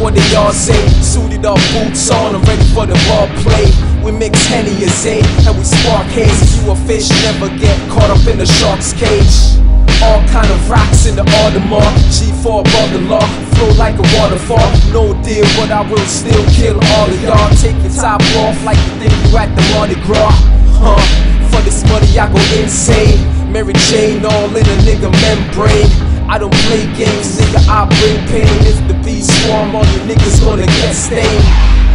what they all say. Suited up, boots on, I'm ready for the ball play. We mix Henny and Zay, and we spark haze. You a fish, never get caught up in the shark's cage. All kind of rocks in the Audemars, G4 above the law, flow like a waterfall. No deal, but I will still kill all of y'all. Take your top off like you think you at the Mardi Gras. For this money I go insane. Mary Jane all in a nigga membrane. I don't play games, nigga, I bring pain. If the bees swarm, all you niggas gonna get stained.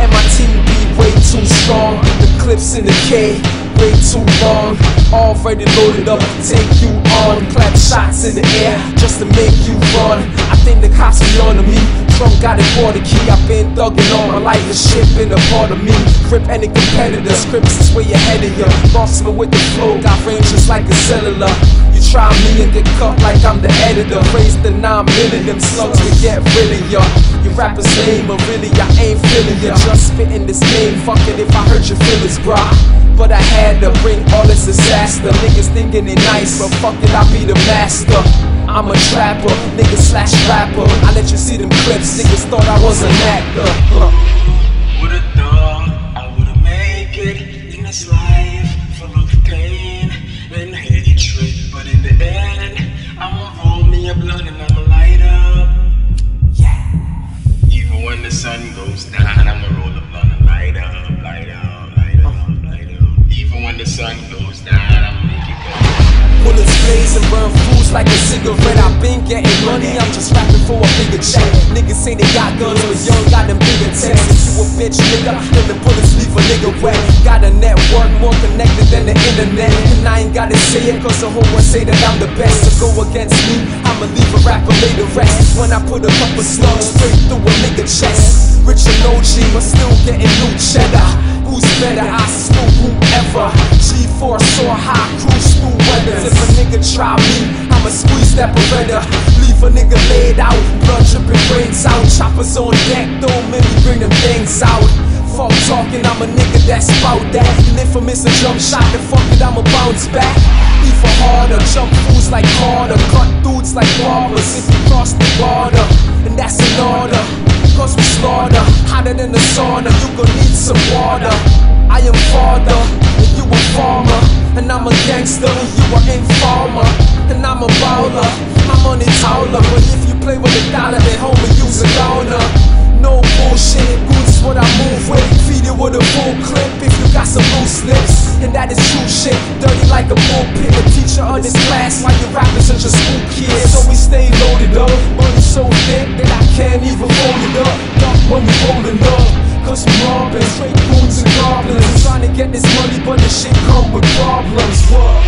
And my team be way too strong. The clips in the K, way too long. Already loaded up, take you on. Clap shots in the air, just to make you run. I think the cops be on to me. Trump got a border key, I've been thugging all my life. The shit been a part of me. Rip any competitor, scripts is way ahead of ya. Boss me with the flow, got range just like a cellular. You try me and get cut like I'm the editor. Raise the 9 million, them slugs to get rid of ya. You rappers lame, but really I ain't feeling ya. Just spitting this game, fuck it if I hurt your feelings, brah. But I had to bring all this disaster. Niggas thinking they nice, but fuck it, I be the master. I'm a trapper, nigga slash rapper. I let you see them clips, niggas thought I was an actor. Would've thought I would've make it in this life full of pain and hatred, but in the end, I'ma roll me a blunt and I'ma light up. Yeah. Even when the sun goes down, I'ma roll a blunt and light up, light up, light up, light up. Even when the sun goes down, I'ma make it go. Bullets blaze and burn fools like a cigarette. I've been getting money, I'm just rapping for a bigger check. Niggas say they got guns, but young got them bigger texts. If you a bitch nigga, then the bullets leave a nigga wet. Got a network more connected than the internet. And I ain't gotta say it, cause the whole world say that I'm the best. To go against me, I'ma leave a rapper lay the rest. When I put a couple slugs straight through a nigga chest. Rich and OG, but still getting new cheddar. Who's better? I slew whoever. G4 so high, cruise through weathers. If a nigga try me, I'ma squeeze that Beretta. Leave a nigga laid out, blood dripping, brains out. Choppers on deck, don't make me bring them things out. Fuck talking, I'm a nigga that's about that. And if I miss a jump shot, then fuck it, I'ma bounce back. Be for harder, jump fools like harder, cut dudes like barbers. If you cross the border, and that's an order. Cause we slaughter, hotter than the sauna, you gon' need some water. I am father, and you a farmer. And I'm a gangster, and you are informer. And I'm a baller, my money taller. But if you play with a dollar, then homie, you's a loner. No bullshit, good's what I move with. Feed it with a full clip if you got some loose lips. And that is true shit, dirty like a pulpit. The teacher of this class, why you rapping such a school kid? So we stay loaded up, money so thick that I can't even fold it up. Duck when we rolling up, cause we robbing straight goons and goblins. Trying to get this money, but this shit come with problems. What?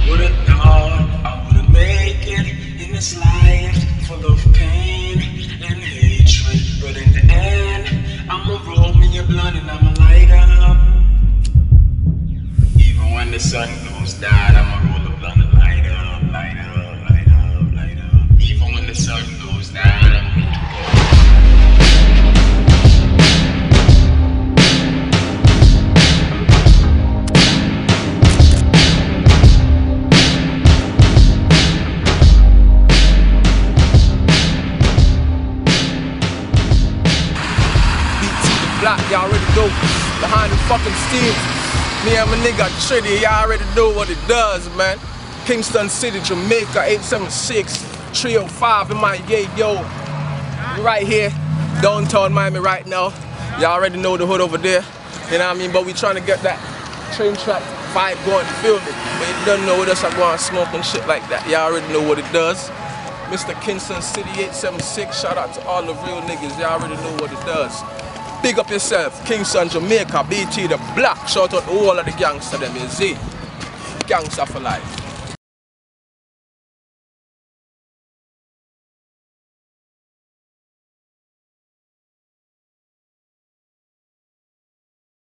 Would've thought I would've make it in this life full of pain and hatred, but in the end, I'ma roll me a blunt and I'ma light up. Even when the sun goes down, I'ma roll a blunt and light up, light up, light up, light up. Even when the sun goes down, I'ma make it go. Block, y'all already know. Behind the fucking steam. Me and my nigga Trinity, y'all already know what it does, man. Kingston City, Jamaica, 876 305 in my yo. We right here, downtown Miami right now. Y'all already know the hood over there. You know what I mean? But we trying to get that train track vibe going, feel me? But you don't know with us, I go and smoke and shit like that. Y'all already know what it does. Mr. Kingston City 876, shout out to all the real niggas. Y'all already know what it does. Big up yourself, Kingston, Jamaica, BT the Black. Shout out to all of the gangsters, them, you see? Gangster for life.